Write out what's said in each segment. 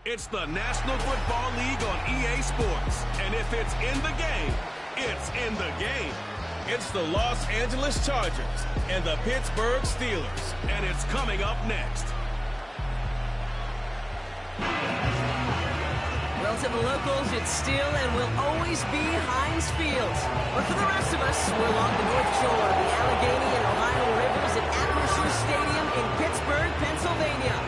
It's the National Football League on EA Sports. And if it's in the game, it's in the game. It's the Los Angeles Chargers and the Pittsburgh Steelers. And it's coming up next. Well, to the locals, it's still and will always be Heinz Field. But for the rest of us, we're along the North Shore of the Allegheny and Ohio Rivers at Acrisure Stadium in Pittsburgh, Pennsylvania.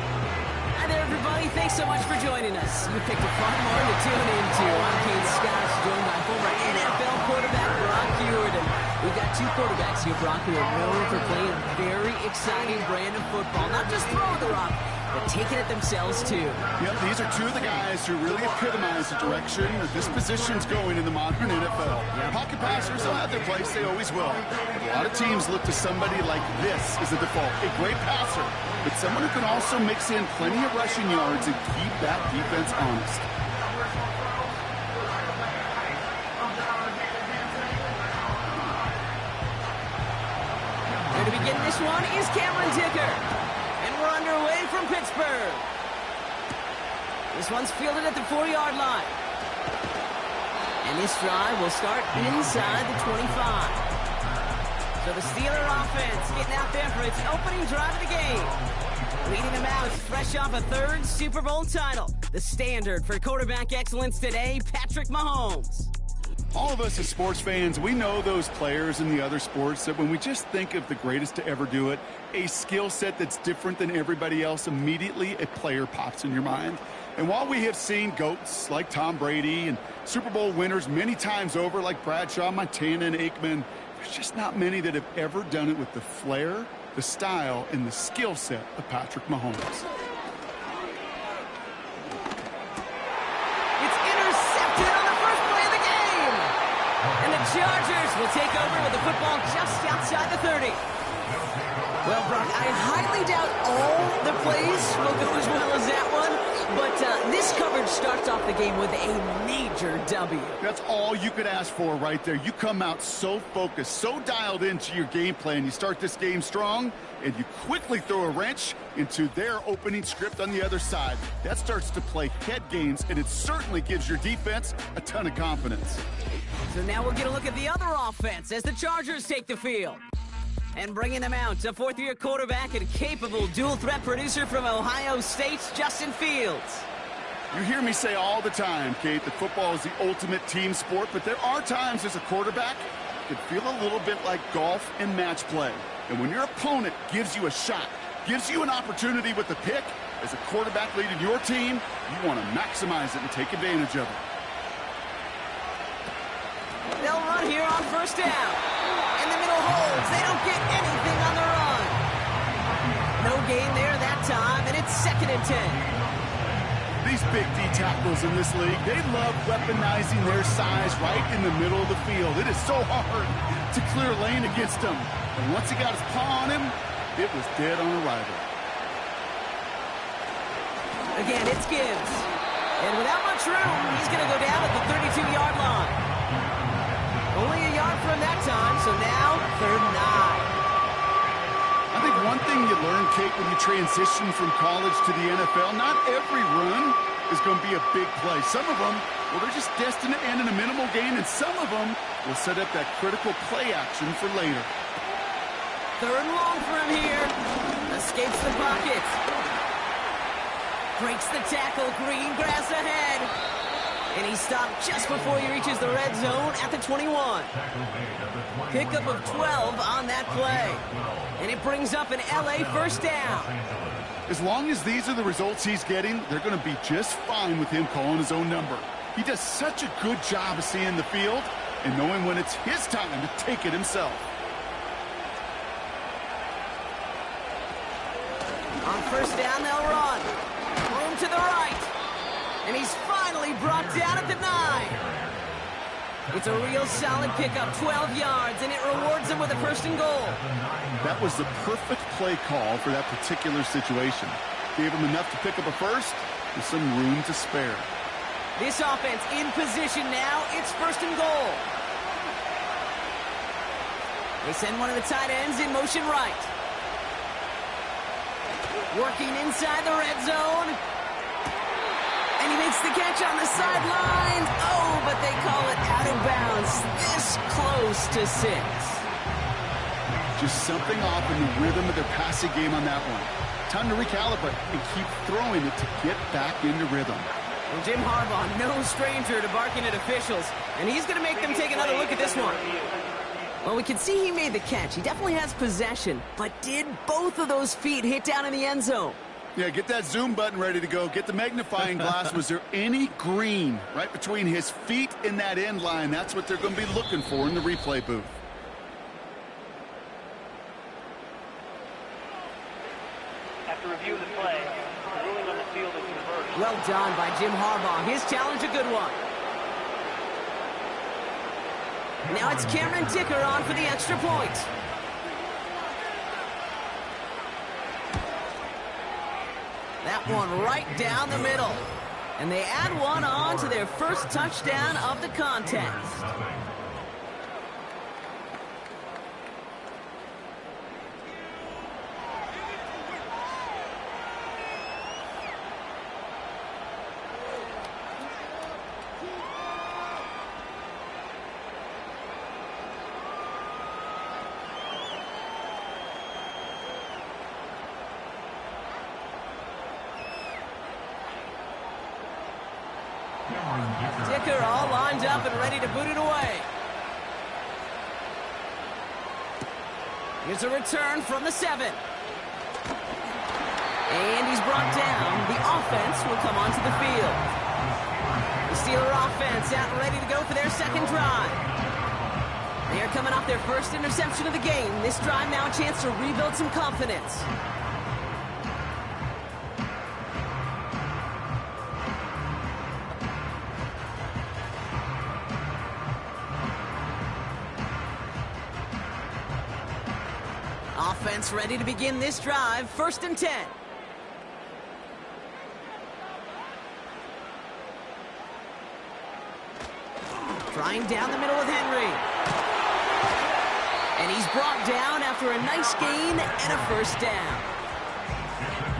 Hi there, everybody. Thanks so much for joining us. You picked a fun one to tune into. I'm Kate Scott, joined by former NFL quarterback Brock Huard. And we've got two quarterbacks here, Brock, who are known for playing a very exciting brand of football. Not just throwing the rock, but taking it themselves, too. Yep, these are two of the guys who really epitomize the direction that this position's going in the modern NFL. Yep. Pocket passers will have their place. They always will. But a lot of teams look to somebody like this as a default. A great passer, but someone who can also mix in plenty of rushing yards and keep that defense honest. Going to begin this one is Cameron Dicker. We're underway from Pittsburgh. This one's fielded at the 4-yard line. And this drive will start inside the 25. So the Steeler offense getting out there for its opening drive of the game. Leading them out fresh off a third Super Bowl title. The standard for quarterback excellence today, Patrick Mahomes. All of us as sports fans, we know those players in the other sports that when we just think of the greatest to ever do it, a skill set that's different than everybody else, immediately a player pops in your mind. And while we have seen GOATs like Tom Brady and Super Bowl winners many times over like Bradshaw, Montana, and Aikman, there's just not many that have ever done it with the flair, the style, and the skill set of Patrick Mahomes. Chargers will take over with the football just outside the 30. Well, Brock, I highly doubt all the plays will go as well as that one, but this coverage starts off the game with a major W. That's all you could ask for right there. You come out so focused, so dialed into your game plan. You start this game strong, and you quickly throw a wrench into their opening script on the other side. That starts to play head games, and it certainly gives your defense a ton of confidence. So now we'll get a look at the other offense as the Chargers take the field. And bringing them out, a fourth-year quarterback and capable dual-threat producer from Ohio State's Justin Fields. You hear me say all the time, Kate, that football is the ultimate team sport, but there are times as a quarterback it can feel a little bit like golf and match play. And when your opponent gives you a shot, gives you an opportunity with the pick, as a quarterback leading your team, you want to maximize it and take advantage of it. They'll run here on first down. In the middle holds. They don't get anything on the run. No gain there that time, and it's 2nd and 10. These big D tackles in this league, they love weaponizing their size right in the middle of the field. It is so hard to clear lane against him. And once he got his paw on him, it was dead on arrival. Again, it's Gibbs. And without much room, he's going to go down at the 32-yard line. Only a yard from that time, so now 3rd and 9. I think one thing you learn, Kate, when you transition from college to the NFL, not every run is going to be a big play. Some of them, well, they're just destined to end in a minimal gain, and some of them will set up that critical play action for later. 3rd and long for him here. Escapes the pocket. Breaks the tackle. Green grass ahead. And he stopped just before he reaches the red zone at the 21. Pickup of 12 on that play. And it brings up an LA first down. As long as these are the results he's getting, they're going to be just fine with him calling his own number. He does such a good job of seeing the field and knowing when it's his time to take it himself. On first down, they'll run. Room to the right. And he's finally brought down at the 9. It's a real solid pickup, 12 yards, and it rewards him with a 1st and goal. That was the perfect play call for that particular situation. Gave him enough to pick up a 1st with some room to spare. This offense in position now. It's 1st and goal. They send one of the tight ends in motion right. Working inside the red zone. catch on the sideline. Oh, but they call it out of bounds. This close to 6. Just something off in the rhythm of their passing game on that one. Time to recalibrate and keep throwing it to get back into rhythm. Well, Jim Harbaugh, no stranger to barking at officials, and he's going to make them take another look at this one. Well, we can see he made the catch. He definitely has possession, but did both of those feet hit down in the end zone? Yeah, get that zoom button ready to go. Get the magnifying glass. Was there any green right between his feet and that end line? That's what they're going to be looking for in the replay booth. After reviewing the play, the ruling on the field is reversed. Well done by Jim Harbaugh. His challenge a good one. Now it's Cameron Dicker on for the extra point. That one right down the middle. And they add one on to their first touchdown of the contest. Dicker all lined up and ready to boot it away. Here's a return from the 7. And he's brought down. The offense will come onto the field. The Steeler offense out and ready to go for their second drive. They are coming off their first interception of the game. This drive now a chance to rebuild some confidence. Offense ready to begin this drive. 1st and 10. Trying down the middle with Henry. And he's brought down after a nice gain and a first down.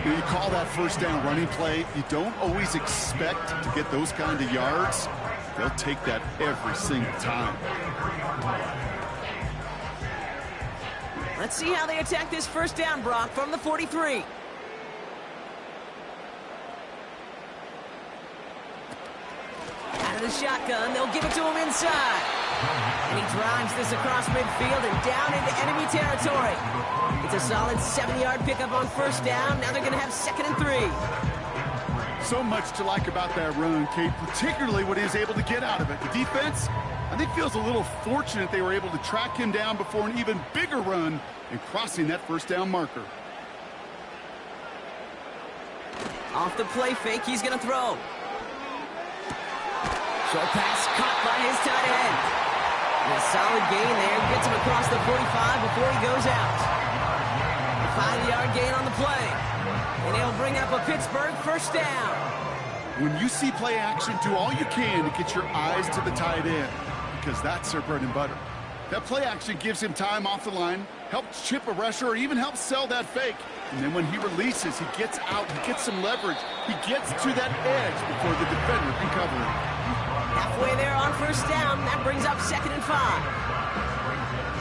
You call that first down running play. You don't always expect to get those kind of yards. They'll take that every single time. Let's see how they attack this first down, Brock, from the 43. Out of the shotgun, they'll give it to him inside. And he drives this across midfield and down into enemy territory. It's a solid 7-yard pickup on first down. Now they're going to have 2nd and 3. So much to like about that run, Kate, particularly what he was able to get out of it. The defense, I think, feels a little fortunate they were able to track him down before an even bigger run and crossing that first down marker. Off the play fake, he's going to throw. Short pass caught by his tight end. And a solid gain there. Gets him across the 45 before he goes out. A 5-yard gain on the play. And he'll bring up a Pittsburgh first down. When you see play action, do all you can to get your eyes to the tight end, because that's their bread and butter. That play action gives him time off the line, helps chip a rusher, or even helps sell that fake. And then when he releases, he gets out, he gets some leverage. He gets to that edge before the defender can cover him. Halfway there on first down. That brings up 2nd and 5.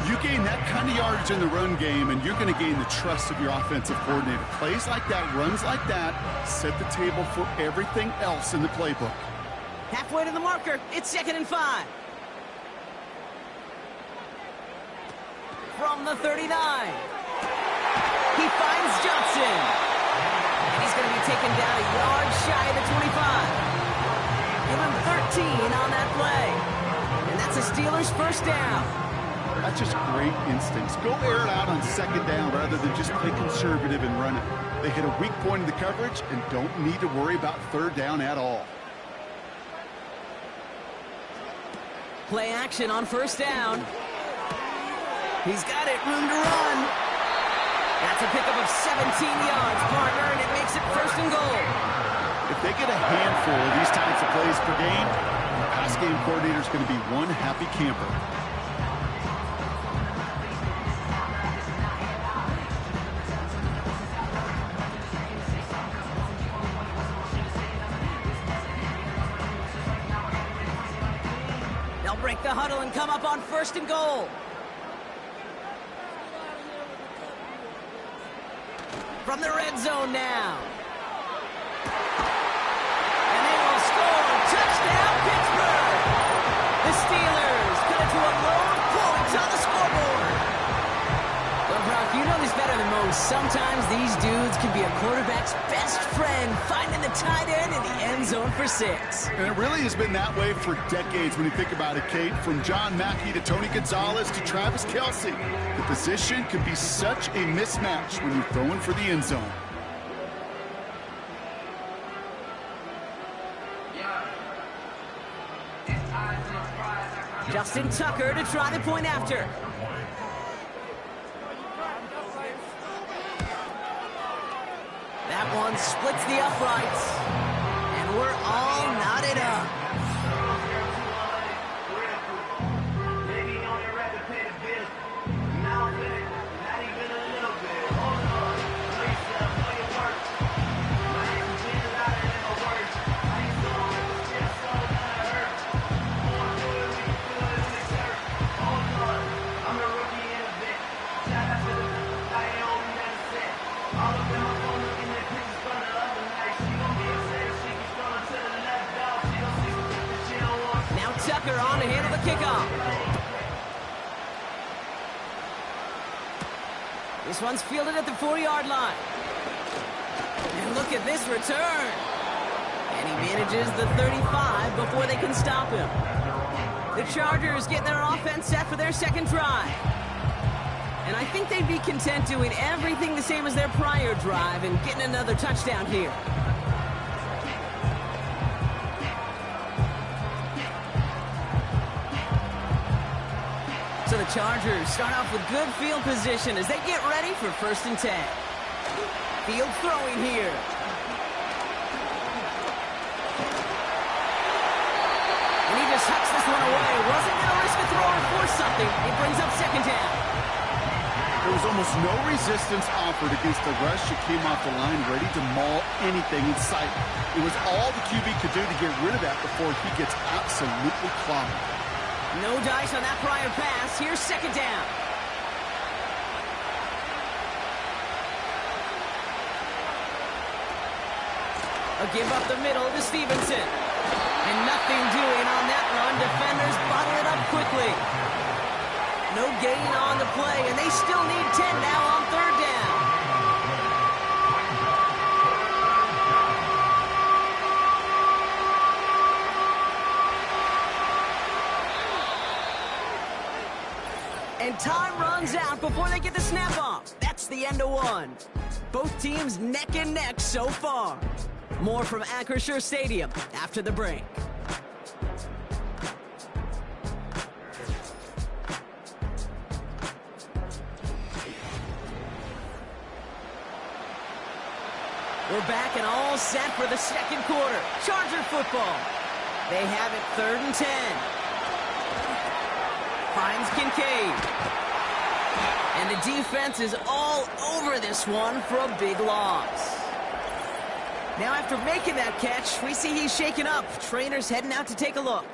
You gain that kind of yardage in the run game, and you're going to gain the trust of your offensive coordinator. Plays like that, runs like that, set the table for everything else in the playbook. Halfway to the marker. It's 2nd and 5. From the 39. He finds Johnson. And he's going to be taken down a yard shy of the 25. Give him 13 on that play. And that's a Steelers first down. That's just great instincts. Go air it out on 2nd down rather than just play conservative and run it. They hit a weak point in the coverage and don't need to worry about 3rd down at all. Play action on first down. He's got it, room to run. That's a pickup of 17 yards, partner, and it makes it 1st and goal. If they get a handful of these types of plays per game, the pass game coordinator is going to be one happy camper. They'll break the huddle and come up on 1st and goal. From the red zone now. And they will score. Touchdown, Pittsburgh! The Steelers cut it to a load of points on the scoreboard. Well, Brock, you know this better than most. Sometimes these dudes can be a quarterback's best friend, finding the tight end in the end zone for 6. And it really has been that way for decades when you think about it, Kate. From John Mackey to Tony Gonzalez to Travis Kelce. The position can be such a mismatch when you're throwing for the end zone. Justin Tucker to try the point after. That one splits the uprights. And we're all knotted up. Tucker on to handle the kickoff. This one's fielded at the 4-yard line. And look at this return. And he manages the 35 before they can stop him. The Chargers getting their offense set for their second drive. And I think they'd be content doing everything the same as their prior drive and getting another touchdown here. So the Chargers start off with good field position as they get ready for 1st and 10. Field throwing here. And he just hucks this one away. Wasn't going to risk a throw or force something. It brings up 2nd down. There was almost no resistance offered against the rush that came off the line ready to maul anything in sight. It was all the QB could do to get rid of that before he gets absolutely clobbered. No dice on that prior pass. Here's 2nd down. A give up the middle to Stevenson. And nothing doing on that run. Defenders bottle it up quickly. No gain on the play, and they still need 10 now on 3rd down. And time runs out before they get the snap off. That's the end of one. Both teams neck and neck so far. More from Acrisure Stadium after the break. We're back and all set for the second quarter. Charger football. They have it 3rd and 10. Finds Kincaid. And the defense is all over this one for a big loss. Now after making that catch, we see he's shaken up. Trainer's heading out to take a look.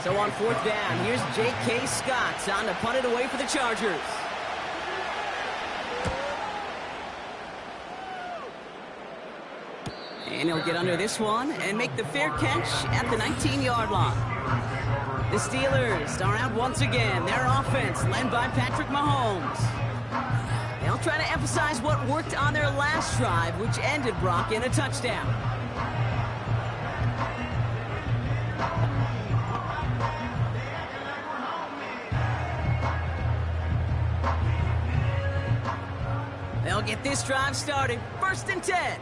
So on 4th down, here's J.K. Scott on to punt it away for the Chargers. And he'll get under this one and make the fair catch at the 19-yard line. The Steelers are out once again. Their offense led by Patrick Mahomes. They'll try to emphasize what worked on their last drive, which ended, Brock, in a touchdown. They'll get this drive started. 1st and 10.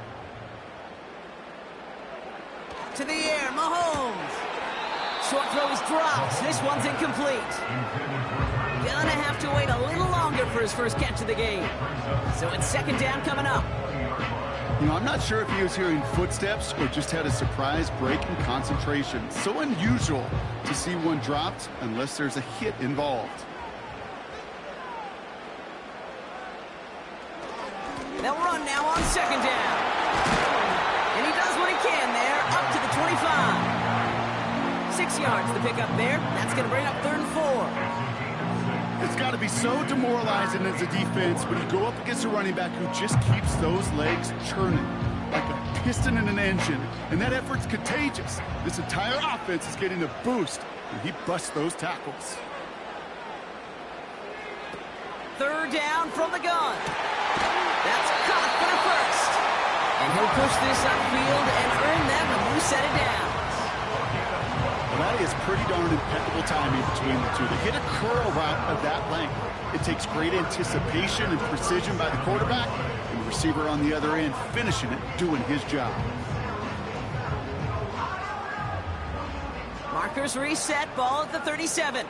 To the air, Mahomes. Short throw is dropped. This one's incomplete. Gonna have to wait a little longer good for his first catch of the game. So it's second down coming up. You know, I'm not sure if he was hearing footsteps or just had a surprise break in concentration. So unusual to see one dropped unless there's a hit involved. They'll run now on second down. And he does what he can there, up to the 25. 6 yards to pick up there. That's going to bring up 3rd and 4. It's got to be so demoralizing as a defense when you go up against a running back who just keeps those legs churning like a piston in an engine. And that effort's contagious. This entire offense is getting a boost when he busts those tackles. 3rd down from the gun. That's caught for the first. And he'll push this upfield and earn them a new set of downs. Well, that is pretty darn impeccable timing between the two. To hit a curl route of that length, it takes great anticipation and precision by the quarterback, and the receiver on the other end finishing it, doing his job. Markers reset, ball at the 37.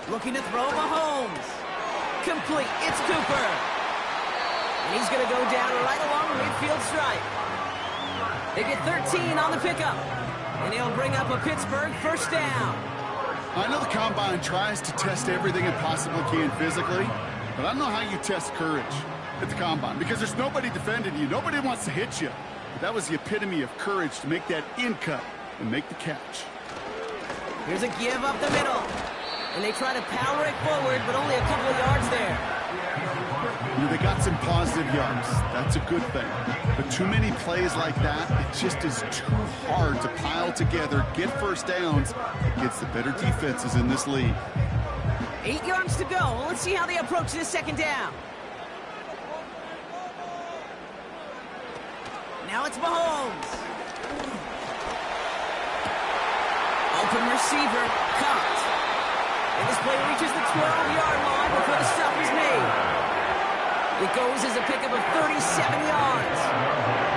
Looking to throw Mahomes. Complete, it's Cooper. And he's going to go down right along the midfield stripe. They get 13 on the pickup. And he'll bring up a Pittsburgh first down. I know the Combine tries to test everything it possibly can physically, but I don't know how you test courage at the Combine because there's nobody defending you. Nobody wants to hit you. But that was the epitome of courage to make that in cut and make the catch. Here's a give up the middle. And they try to power it forward, but only a couple of yards there. You know, they got some positive yards. That's a good thing. But too many plays like that, it just is too hard to pile together, get first downs against the better defenses in this league. 8 yards to go. Let's see how they approach this second down. Now it's Mahomes. Open receiver, caught. And this play reaches the 12-yard line before the stop is made. It goes as a pickup of 37 yards.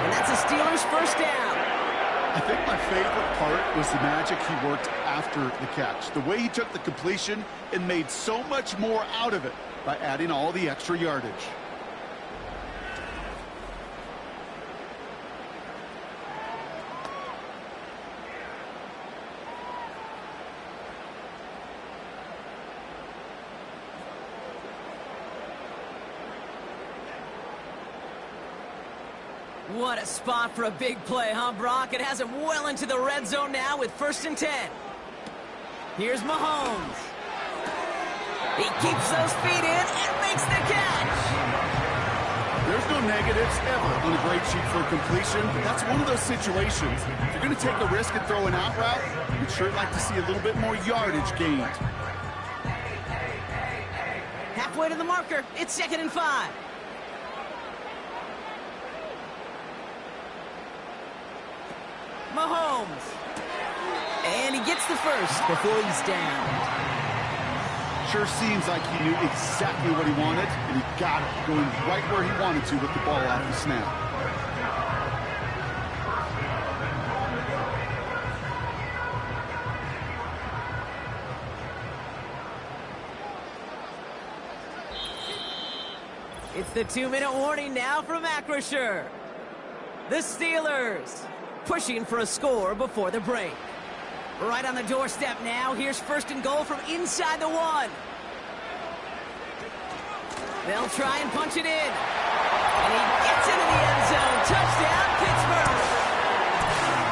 And that's a Steelers first down. I think my favorite part was the magic he worked after the catch. The way he took the completion and made so much more out of it by adding all the extra yardage. What a spot for a big play, huh, Brock? It has him well into the red zone now with 1st and 10. Here's Mahomes. He keeps those feet in and makes the catch. There's no negatives ever on a great sheet for completion, but that's one of those situations. If you're going to take a risk and throw an out route, you'd sure like to see a little bit more yardage gained. Halfway to the marker, it's 2nd and 5. Mahomes. And he gets the first before he's down. Sure seems like he knew exactly what he wanted, and he got it, going right where he wanted to with the ball off the snap. It's the 2-minute warning now from Acrisure. The Steelers pushing for a score before the break. Right on the doorstep now. Here's 1st and goal from inside the 1. They'll try and punch it in. And he gets into the end zone. Touchdown, Pittsburgh.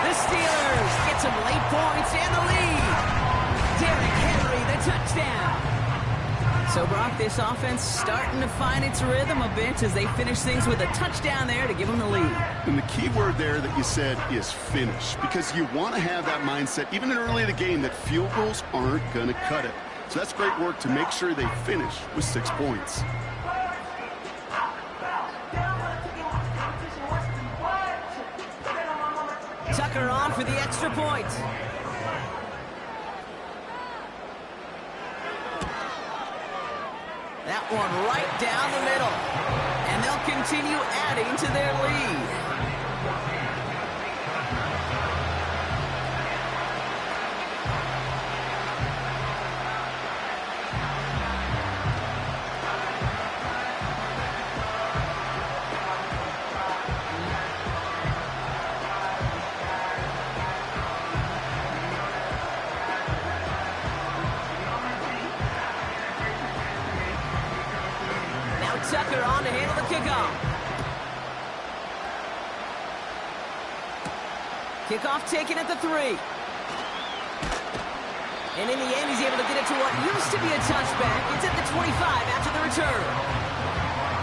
The Steelers get some late points and the lead. Derrick Henry, the touchdown. So, Brock, this offense starting to find its rhythm a bit as they finish things with a touchdown there to give them the lead. And the key word there that you said is finish, because you want to have that mindset, even early in the game, that field goals aren't going to cut it. So that's great work to make sure they finish with 6 points. Tucker on for the extra point. That one right down the middle. And they'll continue adding to their lead. Tucker on to handle the kickoff. Kickoff taken at the 3. And in the end, he's able to get it to what used to be a touchback. It's at the 25 after the return.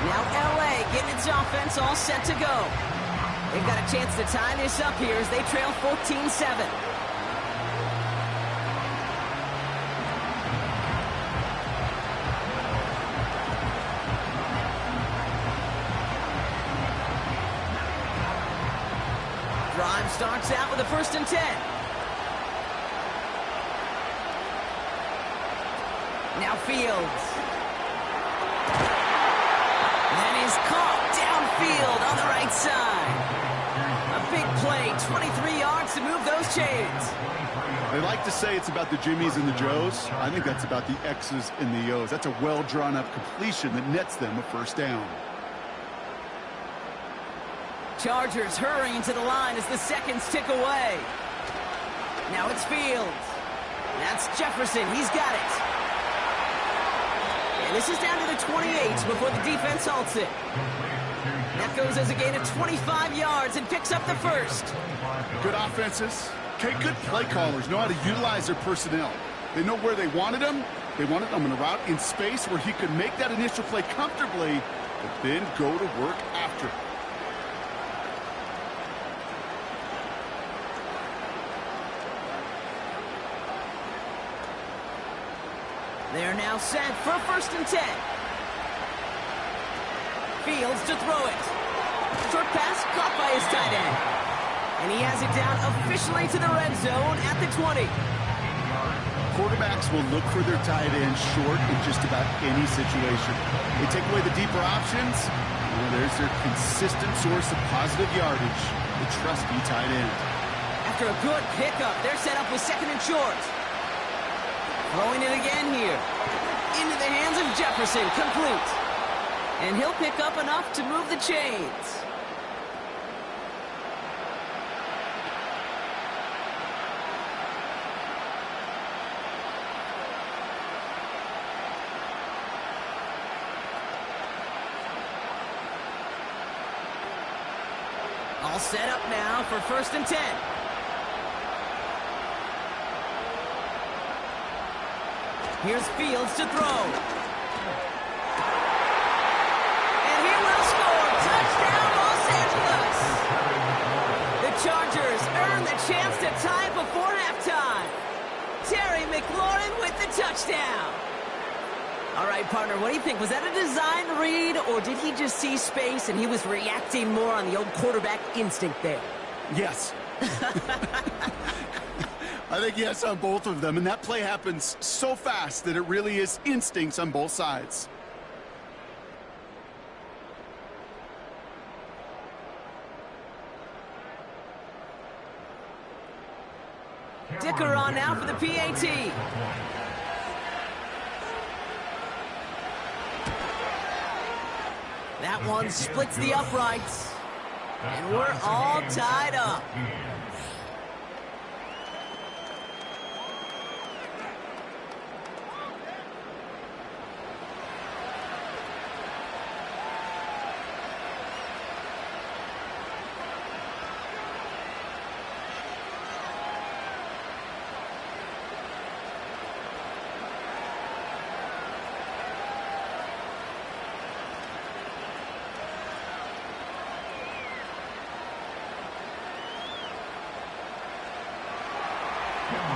Now LA getting its offense all set to go. They've got a chance to tie this up here as they trail 14-7. Drive starts out with a 1st and 10. Now Fields. That is caught downfield on the right side. A big play, 23 yards to move those chains. They like to say it's about the Jimmies and the Joes. I think that's about the X's and the O's. That's a well-drawn-up completion that nets them a 1st down. Chargers hurrying to the line as the seconds tick away. Now it's Fields. That's Jefferson. He's got it. And this is down to the 28 before the defense halts it. That goes as a gain of 25 yards and picks up the 1st. Good offenses. Okay, good play callers know how to utilize their personnel. They know where they wanted them. They wanted them in a route in space where he could make that initial play comfortably, but then go to work after it. They're now set for 1st and 10. Fields to throw it. Short pass caught by his tight end. And he has it down officially to the red zone at the 20. Quarterbacks will look for their tight end short in just about any situation. They take away the deeper options, and there's their consistent source of positive yardage, the trusty tight end. After a good pickup, they're set up with 2nd and short. Throwing it again here. Into the hands of Jefferson, complete. And he'll pick up enough to move the chains. All set up now for 1st and 10. Here's Fields to throw. And he will score. Touchdown, Los Angeles. The Chargers earn the chance to tie it before halftime. Terry McLaurin with the touchdown. All right, partner, what do you think? Was that a design read, or did he just see space and he was reacting more on the old quarterback instinct there? Yes. I think yes on both of them, and that play happens so fast that it really is instincts on both sides. Dicker on now for the PAT. That one splits the uprights, and we're all tied up.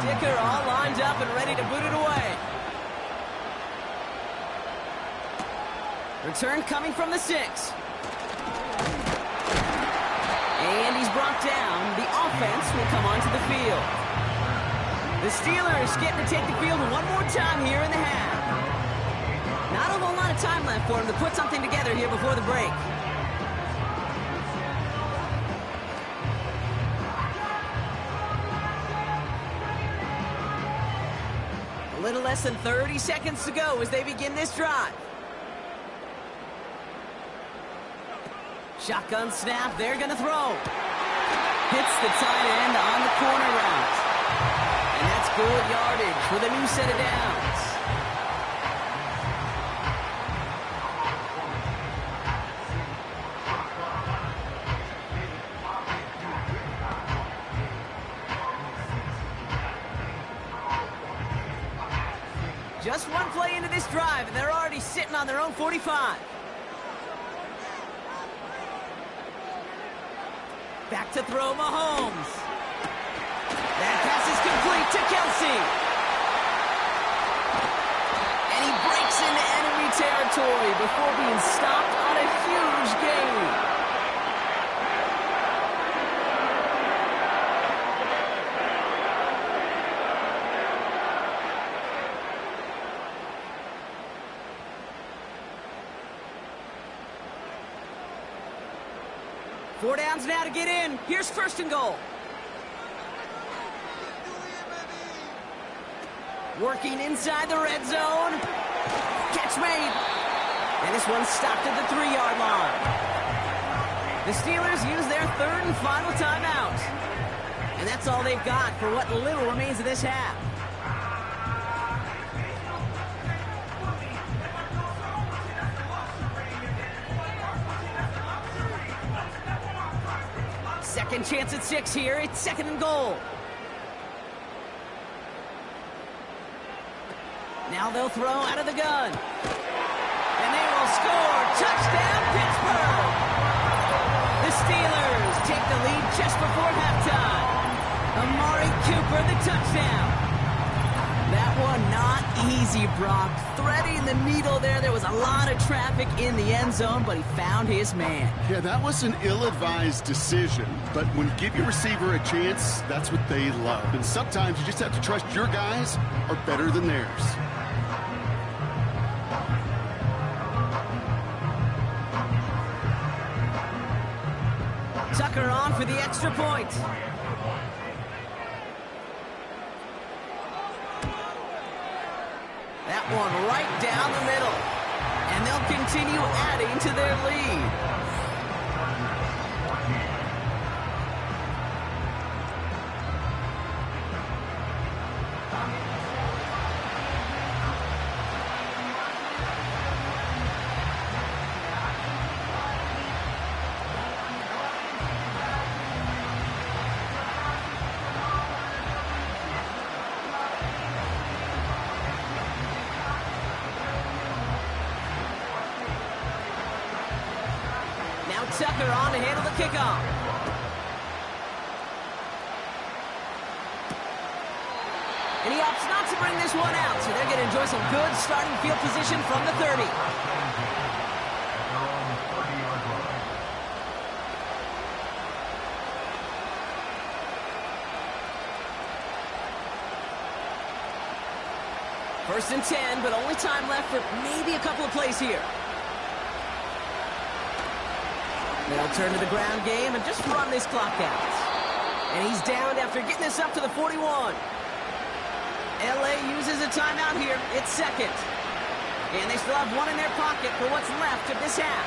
Dicker all lined up and ready to boot it away. Return coming from the 6. And he's brought down. The offense will come onto the field. The Steelers getting to take the field one more time here in the half. Not a whole lot of time left for him to put something together here before the break. A little less than 30 seconds to go as they begin this drive. Shotgun snap, they're going to throw. Hits the tight end on the corner route. And that's good yardage with a new set of downs. Just one play into this drive, and they're already sitting on their own 45. Back to throw, Mahomes. That pass is complete to Kelsey. And he breaks into enemy territory before being stopped on a huge gain. Four downs now to get in. Here's first and goal. Working inside the red zone. Catch made. And this one's stopped at the 3-yard line. The Steelers use their third and final timeout. And that's all they've got for what little remains of this half. Second chance at 6 here. It's second and goal. Now they'll throw out of the gun. And they will score. Touchdown, Pittsburgh! The Steelers take the lead just before halftime. Amari Cooper, the touchdown. That one not easy, Brock. Threading the needle there. There was a lot of traffic in the end zone, but he found his man. Yeah, that was an ill-advised decision, but when you give your receiver a chance, that's what they love. And sometimes you just have to trust your guys are better than theirs. Tucker on for the extra point. That one right down the middle. And they'll continue adding to their lead. Tucker on to handle the kickoff. And he opts not to bring this one out, so they're going to enjoy some good starting field position from the 30. First and 10, but only time left for maybe a couple of plays here. They'll turn to the ground game and just run this clock out. And he's downed after getting this up to the 41. LA uses a timeout here. It's second. And they still have one in their pocket for what's left of this half.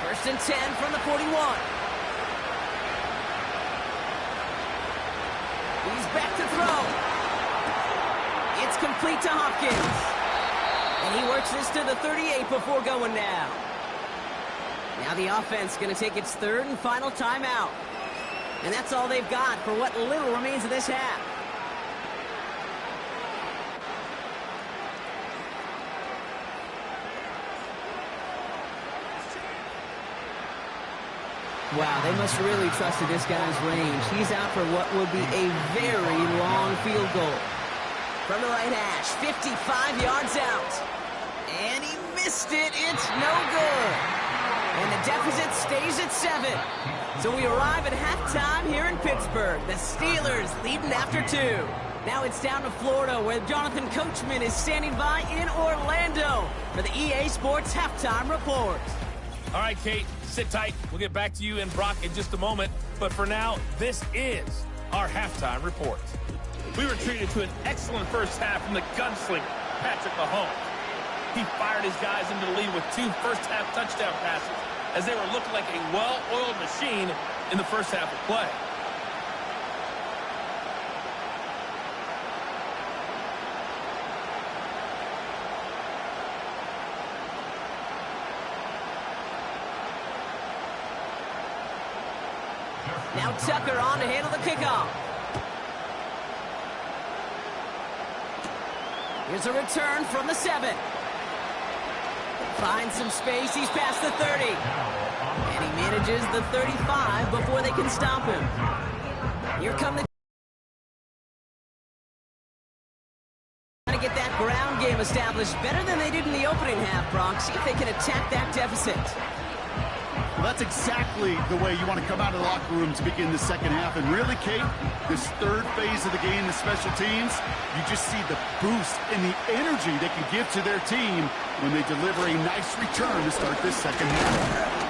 First and 10 from the 41. He's back to throw. It's complete to Hopkins. And he works this to the 38 before going down. Now the offense going to take its third and final timeout. And that's all they've got for what little remains of this half. Wow, they must have really trusted this guy's range. He's out for what will be a very long field goal. From the right hash, 55 yards out. And he missed it. It's no good. And the deficit stays at 7. So we arrive at halftime here in Pittsburgh. The Steelers leading after 2. Now it's down to Florida, where Jonathan Coachman is standing by in Orlando for the EA Sports Halftime Report. All right, Kate, sit tight. We'll get back to you and Brock in just a moment. But for now, this is our halftime report. We were treated to an excellent first half from the gunslinger, Patrick Mahomes. He fired his guys into the lead with 2 first-half touchdown passes as they were looking like a well-oiled machine in the first half of play. Now Tucker on to handle the kickoff. Here's a return from the 7. Finds some space. He's past the 30. And he manages the 35 before they can stop him. Here come the... Trying to get that ground game established better than they did in the opening half, Brock. See if they can attack that deficit. Well, that's exactly the way you want to come out of the locker room to begin the second half. And really, Kate, this third phase of the game, the special teams, you just see the boost and the energy they can give to their team when they deliver a nice return to start this second half.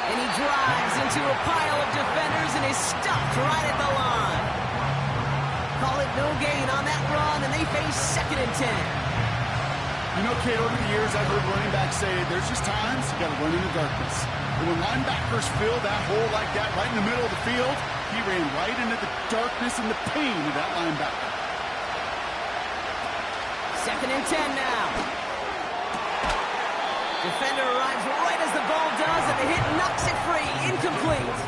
And he drives into a pile of defenders and is stopped right at the line. Call it no gain on that run, and they face 2nd and 10. You know, Kate, over the years, I've heard running backs say there's just times you got to run in the darkness. And when linebackers fill that hole like that right in the middle of the field, he ran right into the darkness and the pain of that linebacker. 2nd and 10 now. Defender arrives right as the ball does, and the hit knocks it free. Incomplete.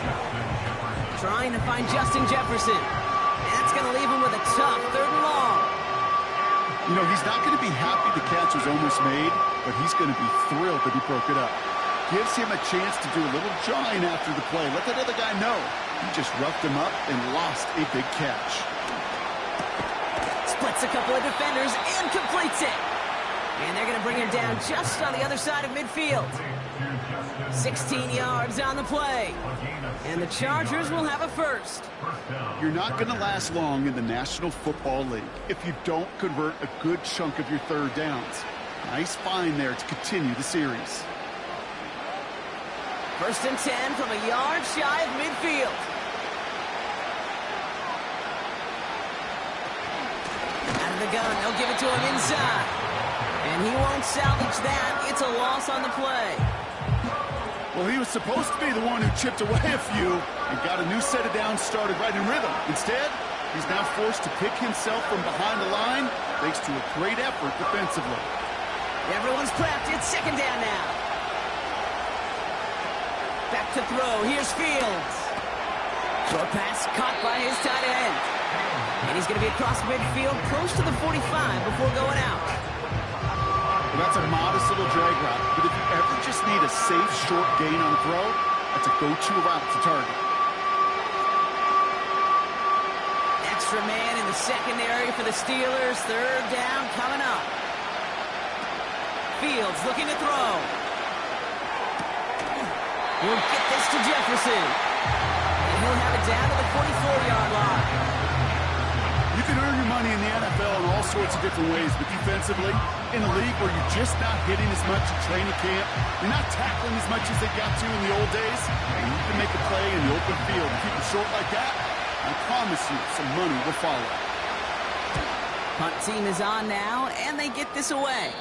Trying to find Justin Jefferson. That's going to leave him with a tough 3rd and long. You know, he's not going to be happy the catch was almost made, but he's going to be thrilled that he broke it up. Gives him a chance to do a little jawing after the play. Let that other guy know. He just roughed him up and lost a big catch. Splits a couple of defenders and completes it. And they're going to bring him down just on the other side of midfield. 16 yards on the play. And the Chargers will have a first. You're not going to last long in the National Football League if you don't convert a good chunk of your third downs. Nice find there to continue the series. 1st and 10 from a yard shy of midfield. Out of the gun, they'll give it to him inside. And he won't salvage that. It's a loss on the play. Well, he was supposed to be the one who chipped away a few and got a new set of downs started right in rhythm. Instead, he's now forced to pick himself from behind the line thanks to a great effort defensively. Everyone's prepped. It's 2nd down now. Back to throw. Here's Fields. Short pass caught by his tight end. And he's going to be across midfield close to the 45 before going out. Well, that's a modest little drag route, but if you ever just need a safe, short gain on a throw, that's a go-to route to target. Extra man in the secondary for the Steelers. 3rd down coming up. Fields looking to throw. He'll get this to Jefferson. And he'll have it down to the 44-yard line. You can earn your money in the NFL in all sorts of different ways, but defensively, in a league where you're just not hitting as much at training camp, you're not tackling as much as they got to in the old days, and you can make a play in the open field and keep it short like that, I promise you some money will follow. Punt team is on now, and they get this away.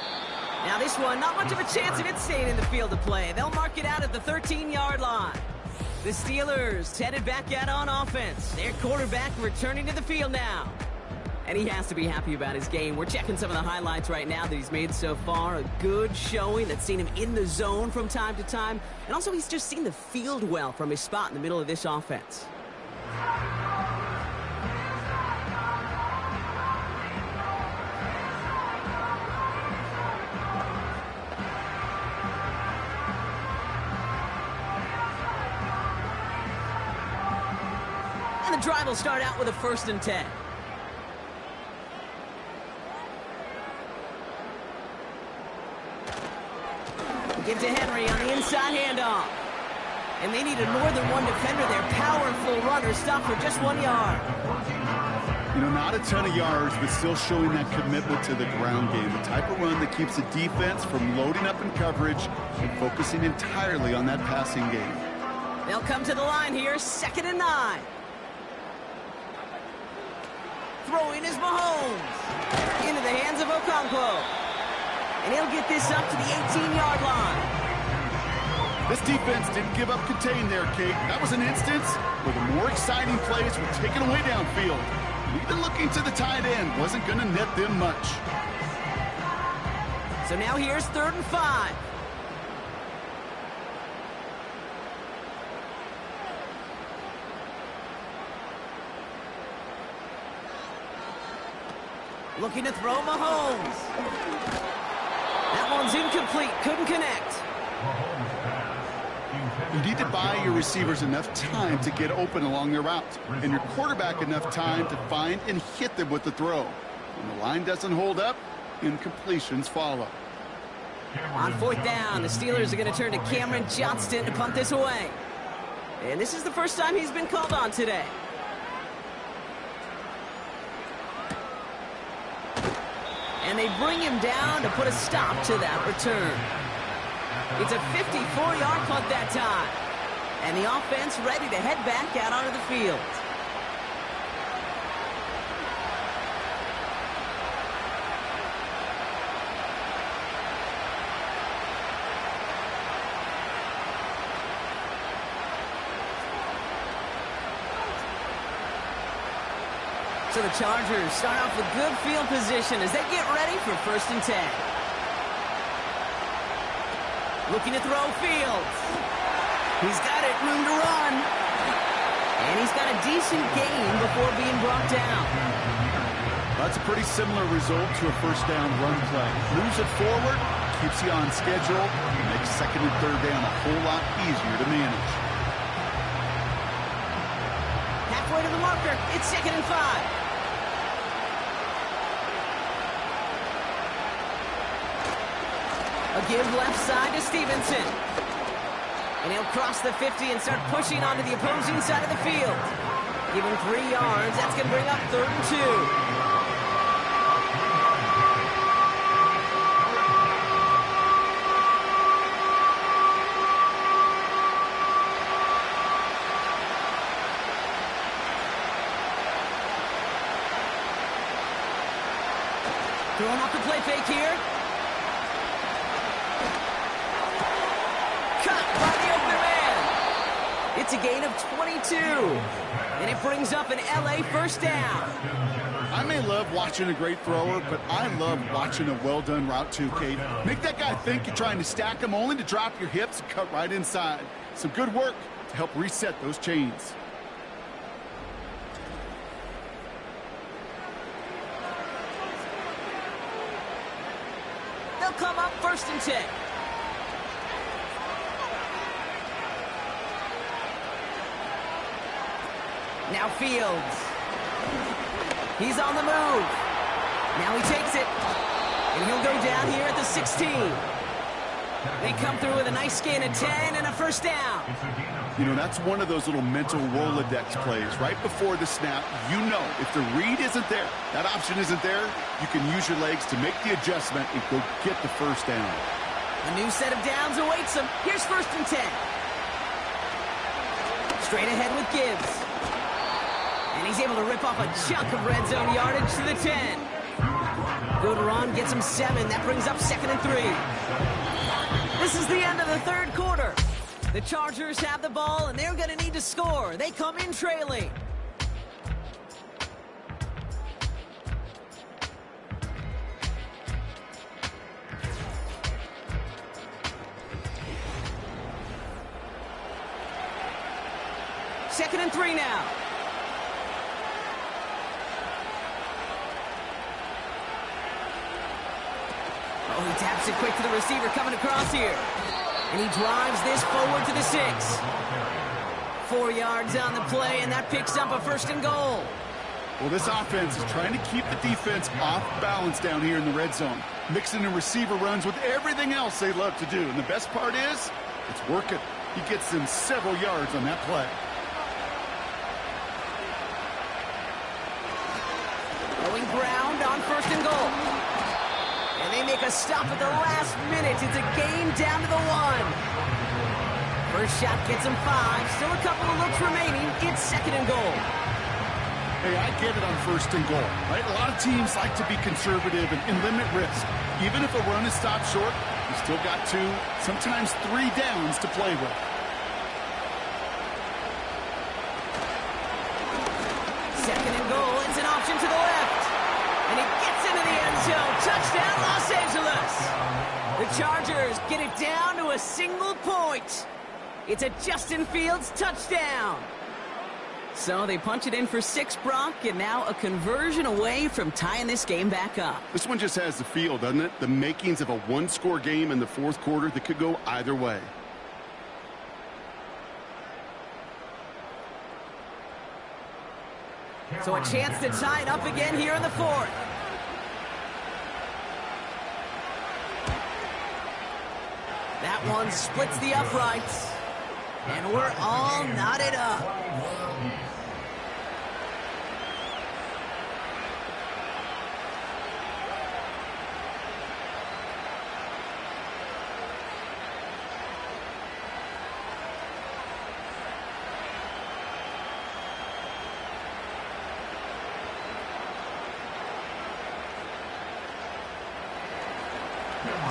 Now this one, not much of a chance of it staying in the field of play. They'll mark it out at the 13-yard line. The Steelers headed back out on offense. Their quarterback returning to the field now. And he has to be happy about his game. We're checking some of the highlights right now that he's made so far. A good showing that's seen him in the zone from time to time. And also he's just seen the field well from his spot in the middle of this offense. And the drive will start out with a 1st and 10. Give to Henry on the inside handoff. And they needed more than one defender. Their powerful runner stopped for just 1 yard. You know, not a ton of yards, but still showing that commitment to the ground game. The type of run that keeps the defense from loading up in coverage and focusing entirely on that passing game. They'll come to the line here, 2nd and 9. Throwing is Mahomes. Into the hands of Okonkwo. And he'll get this up to the 18-yard line. This defense didn't give up contain there, Kate. That was an instance where the more exciting plays were taken away downfield. Even looking to the tight end wasn't going to net them much. So now here's 3rd and 5. Looking to throw Mahomes. That one's incomplete. Couldn't connect. You need to buy your receivers enough time to get open along their route, and your quarterback enough time to find and hit them with the throw. When the line doesn't hold up, incompletions follow. On 4th down, the Steelers are going to turn to Cameron Johnston to punt this away. And this is the first time he's been called on today. And they bring him down to put a stop to that return. It's a 54-yard punt that time. And the offense ready to head back out onto the field. So the Chargers start off with good field position as they get ready for 1st and 10. Looking to throw Fields. He's got it, room to run. And he's got a decent gain before being brought down. That's a pretty similar result to a 1st down run play. Moves it forward, keeps you on schedule, and makes 2nd and 3rd down a whole lot easier to manage. Halfway to the marker, it's 2nd and 5. A give left side to Stevenson. And he'll cross the 50 and start pushing onto the opposing side of the field. Give him 3 yards. That's going to bring up 3rd and 2. Throwing off the play fake here. It's a gain of 22, and it brings up an LA 1st down. I may love watching a great thrower, but I love watching a well-done route too, Kate. Make that guy think you're trying to stack him only to drop your hips and cut right inside. Some good work to help reset those chains. They'll come up 1st and 10. Now Fields. He's on the move. Now he takes it. And he'll go down here at the 16. They come through with a nice gain of 10 and a 1st down. You know, that's one of those little mental Rolodex plays. Right before the snap, you know if the read isn't there, that option isn't there, you can use your legs to make the adjustment and go get the 1st down. A new set of downs awaits him. Here's 1st and 10. Straight ahead with Gibbs. And he's able to rip off a chunk of red zone yardage to the 10. Good run, gets him 7. That brings up 2nd and 3. This is the end of the 3rd quarter. The Chargers have the ball, and they're going to need to score. They come in trailing. Second and 3 now. Oh, he taps it quick to the receiver coming across here. And he drives this forward to the 6. 4 yards on the play, and that picks up a 1st and goal. Well, this offense is trying to keep the defense off balance down here in the red zone, mixing the receiver runs with everything else they love to do. And the best part is, it's working. He gets them several yards on that play. Going ground on 1st and goal. And they make a stop at the last minute. It's a gain down to the 1. First shot gets him 5. Still a couple of looks remaining. It's 2nd and goal. Hey, I get it on 1st and goal, right? A lot of teams like to be conservative and limit risk. Even if a run is stopped short, you still got 2, sometimes 3 downs to play with. Second and goal. It's an option to the left. And it gets into the end zone. Touchdown, Los Angeles. The Chargers get it down to a single point. It's a Justin Fields touchdown. So they punch it in for 6, Brock, and now a conversion away from tying this game back up. This one just has the feel, doesn't it? The makings of a one-score game in the fourth quarter that could go either way. So a chance to tie it up again here in the fourth. That one splits the uprights. And we're all knotted up.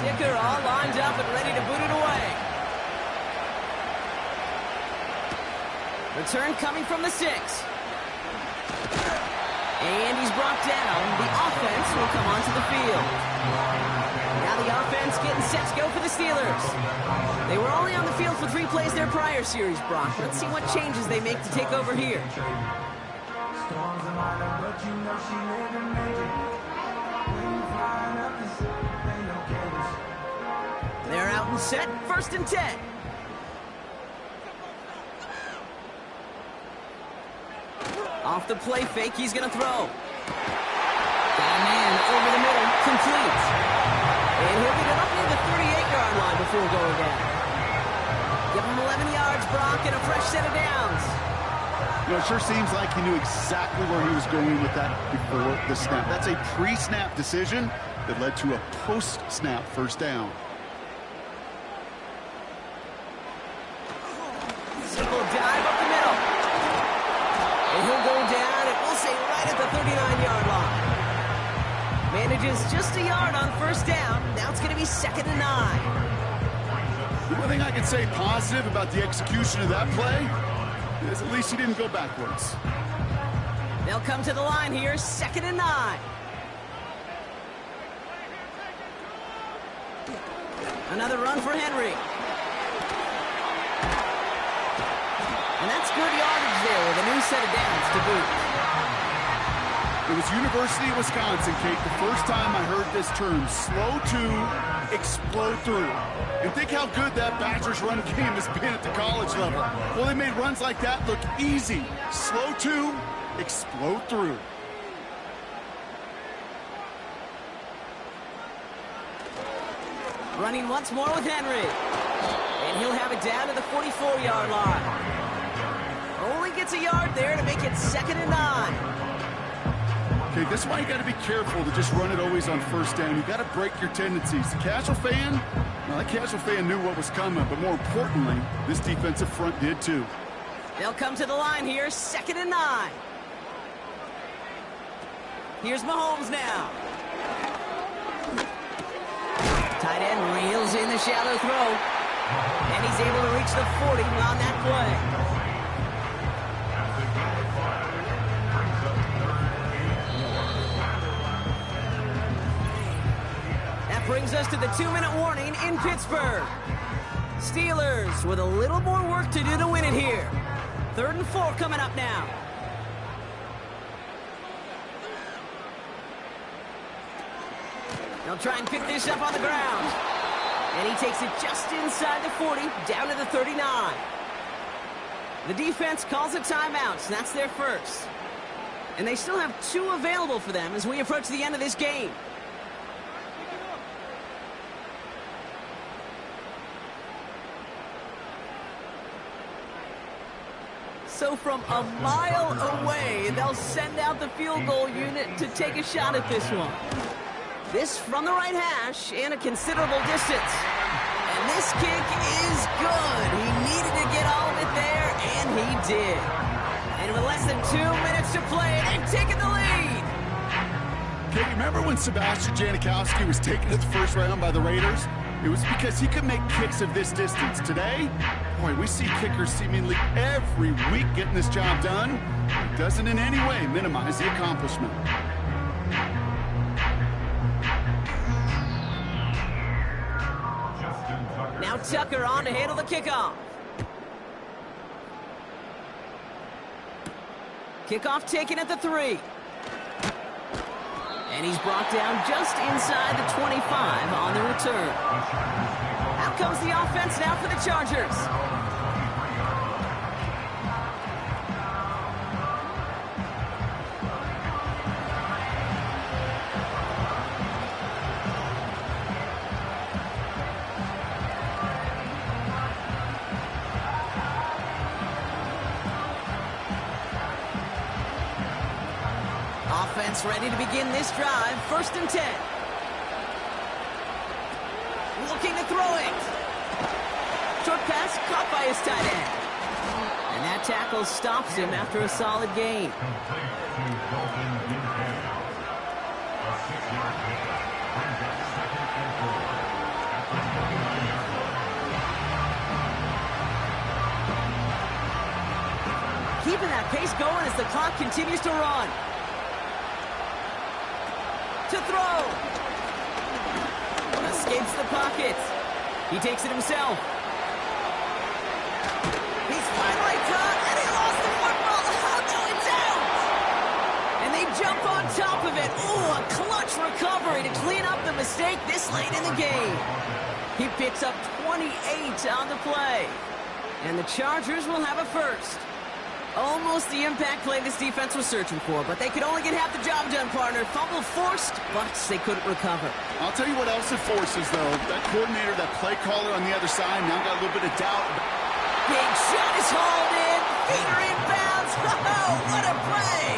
Dicker all lined up and ready to boot it away. Return coming from the 6. And he's brought down. The offense will come onto the field. Now the offense getting set to go for the Steelers. They were only on the field for 3 plays their prior series, Brock. Let's see what changes they make to take over here. They're out and set, 1st and 10. Off the play fake, he's going to throw. Got a man over the middle, complete. And he'll get it up near the 38-yard line before going down. Give him 11 yards, Brock, and a fresh set of downs. You know, it sure seems like he knew exactly where he was going with that before the snap. That's a pre-snap decision that led to a post-snap first down. Simple dive up the middle. And he'll go down, and we'll say right at the 39-yard line. Manages just a yard on first down. Now it's going to be 2nd and 9. The one thing I can say positive about the execution of that play is at least he didn't go backwards. They'll come to the line here, 2nd and 9. Another run for Henry. And that's good yardage there with a new set of downs to boot. It was University of Wisconsin, Kate, the first time I heard this term, slow to explode through. And think how good that Badgers run game has been at the college level. Well, they made runs like that look easy. Slow to explode through. Running once more with Henry. And he'll have it down to the 44-yard line. Only gets a yard there to make it 2nd and 9. Okay, this is why you got to be careful to just run it always on first down. You got to break your tendencies. The casual fan, well, that casual fan knew what was coming, but more importantly, this defensive front did too. They'll come to the line here, 2nd and 9. Here's Mahomes now. Tight end reels in the shallow throw. And he's able to reach the 40 on that play. That brings us to the 2-minute warning in Pittsburgh. Steelers with a little more work to do to win it here. 3rd and 4 coming up now. They'll try and pick this up on the ground. And he takes it just inside the 40, down to the 39. The defense calls a timeout, so that's their first. And they still have 2 available for them as we approach the end of this game. So from a mile away, they'll send out the field goal unit to take a shot at this one. This from the right hash and a considerable distance. And this kick is good. He needed to get all of it there, and he did. And with less than 2 minutes to play, they've taken the lead. Okay, remember when Sebastian Janikowski was taken at the first round by the Raiders? It was because he could make kicks of this distance. Today, boy, we see kickers seemingly every week getting this job done. It doesn't in any way minimize the accomplishment. Now Tucker on to handle the kickoff. Kickoff taken at the 3. And he's brought down just inside the 25 on the return. Out comes the offense now for the Chargers. Offense ready to begin this drive. 1st and 10. Looking to throw it. Short pass caught by his tight end. And that tackle stops him after a solid gain. Keeping that pace going as the clock continues to run. To throw. Escapes the pocket. He takes it himself. He's finally caught, and he lost the football. Oh, no, it's out. And they jump on top of it. Ooh, a clutch recovery to clean up the mistake this late in the game. He picks up 28 on the play. And the Chargers will have a first. Almost the impact play this defense was searching for, but they could only get half the job done, partner. Fumble forced, but they couldn't recover. I'll tell you what else it forces, though. That coordinator, that play caller on the other side, now got a little bit of doubt. Big shot is hauled in. Feet are inbounds. Oh, what a play!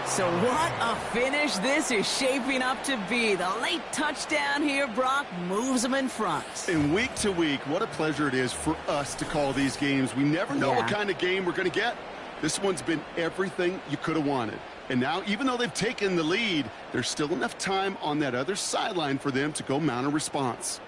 So what a finish this is shaping up to be. The late touchdown here, Brock, moves them in front. And week to week, what a pleasure it is for us to call these games. We never know what kind of game we're going to get. This one's been everything you could have wanted. And now, even though they've taken the lead, there's still enough time on that other sideline for them to go mount a response.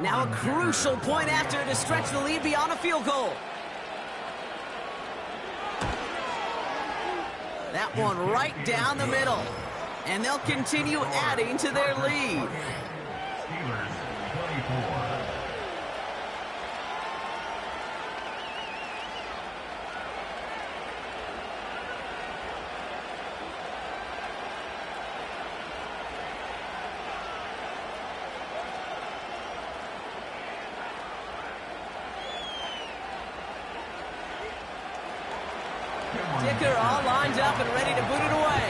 Now a crucial point after to stretch the lead beyond a field goal. That one right down the middle. And they'll continue adding to their lead. Steelers 24. Dicker all lined up and ready to boot it away.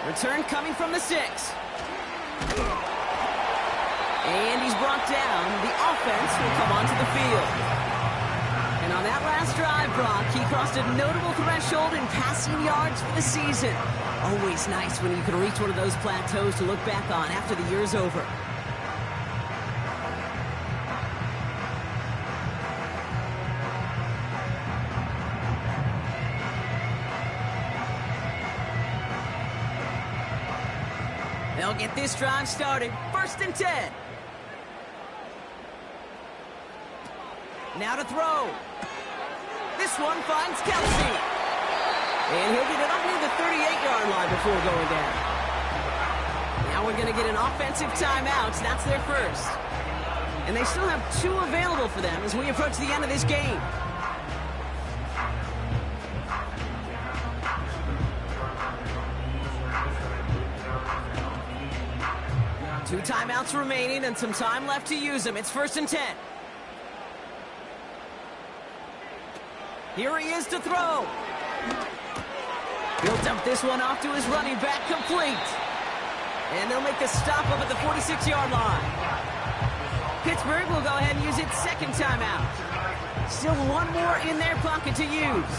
Return coming from the 6. And he's brought down. The offense will come onto the field. And on that last drive, Brock, he crossed a notable threshold in passing yards for the season. Always nice when you can reach one of those plateaus to look back on after the year's over. They'll get this drive started. 1st and 10. Now to throw. This one finds Kelsey. And he'll get it up near the 38-yard line before going down. Now we're going to get an offensive timeout. That's their first. And they still have 2 available for them as we approach the end of this game. Two timeouts remaining and some time left to use them. It's 1st and 10. Here he is to throw. He'll dump this one off to his running back, complete. And they'll make the stop up at the 46-yard line. Pittsburgh will go ahead and use its second timeout. Still one more in their pocket to use.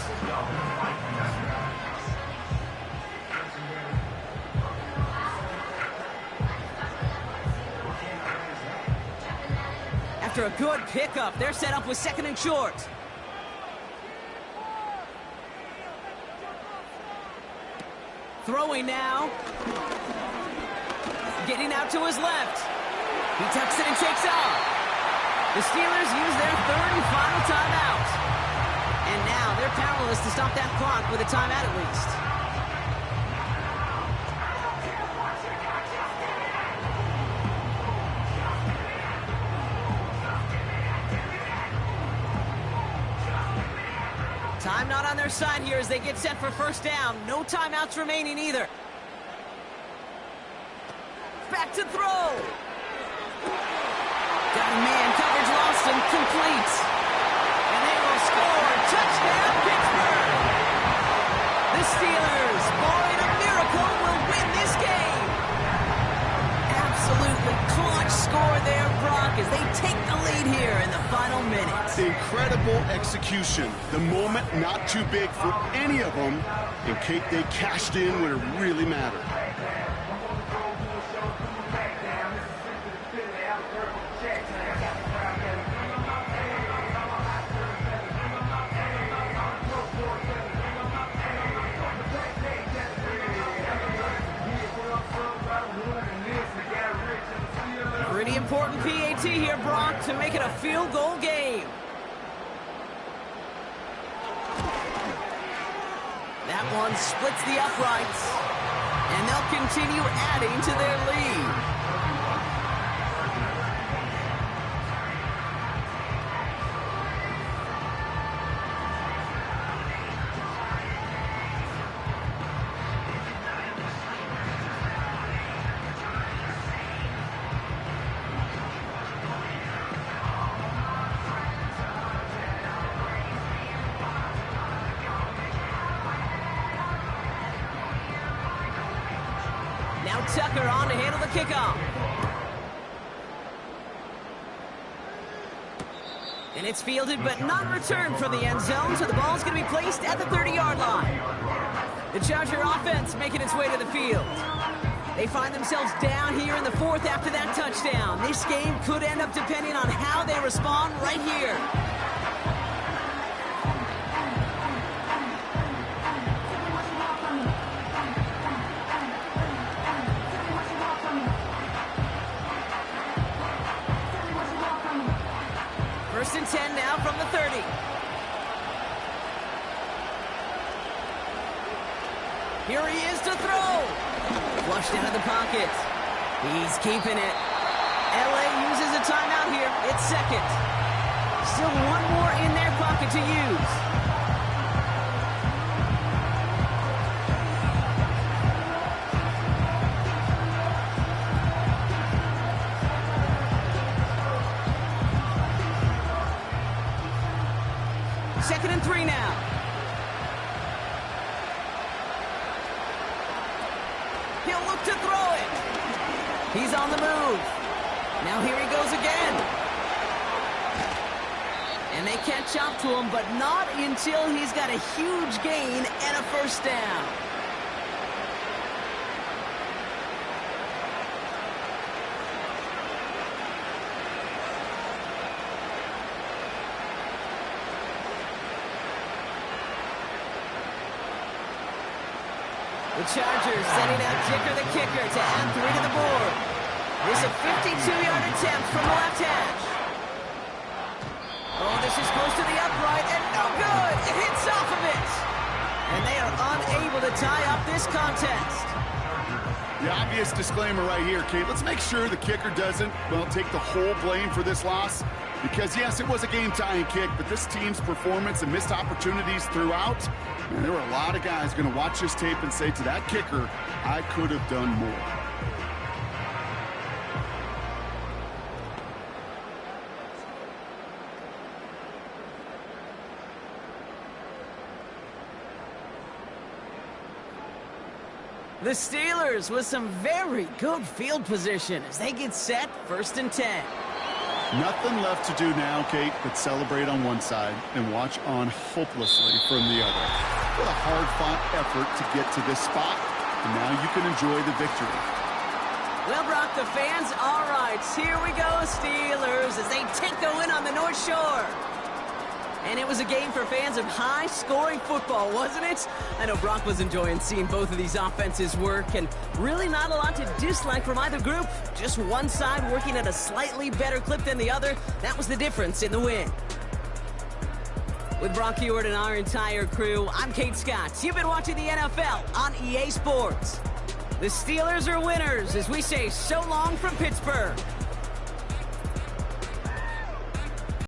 After a good pickup, they're set up with 2nd and short. Throwing now. Getting out to his left. He tucks it and takes off. The Steelers use their third and final timeout. And now they're powerless to stop that clock with a timeout at least. Time not on their side here as they get set for first down. No timeouts remaining either. Back to throw. Got a man, coverage lost and complete. And they will score. Touchdown, Pittsburgh. The Steelers, barring a miracle, will win this game. Absolutely clutch score there, Brock, as they take the lead here in the final minutes. Incredible execution. The moment not too big for any of them. And Kate, they cashed in when it really mattered. Pretty important PAT here, Brock, to make it a field goal game. That one splits the uprights, and they'll continue adding to their lead. Now Tucker on to handle the kickoff. And it's fielded but not returned from the end zone, so the ball's going to be placed at the 30-yard line. The Charger offense making its way to the field. They find themselves down here in the fourth after that touchdown. This game could end up depending on how they respond right here. First and 10 now from the 30. Here he is to throw. Flushed out of the pocket. He's keeping it. LA uses a timeout here. It's second. Still one more in their pocket to use. Second and 3 now. He'll look to throw it. He's on the move. Now here he goes again. And they catch up to him, but not until he's got a huge gain and a first down. The Chargers sending out Jicker the kicker to add 3 to the board. This a 52-yard attempt from the left hash. Oh, this is close to the upright and no good. It hits off of it. And they are unable to tie up this contest. The obvious disclaimer right here, Kate. Let's make sure the kicker doesn't, well, take the whole blame for this loss. Because, yes, it was a game-tying kick, but this team's performance and missed opportunities throughout, man, there were a lot of guys going to watch this tape and say to that kicker, I could have done more. The Steelers with some very good field position as they get set first and 10. Nothing left to do now, Kate, but celebrate on one side and watch on hopelessly from the other. What a hard-fought effort to get to this spot, and now you can enjoy the victory. Well, Brock, the fans, all right, here we go, Steelers, as they take the win on the North Shore. And it was a game for fans of high-scoring football, wasn't it? I know Brock was enjoying seeing both of these offenses work, and really not a lot to dislike from either group. Just one side working at a slightly better clip than the other. That was the difference in the win. With Brock Hewitt and our entire crew, I'm Kate Scott. You've been watching the NFL on EA Sports. The Steelers are winners as we say so long from Pittsburgh.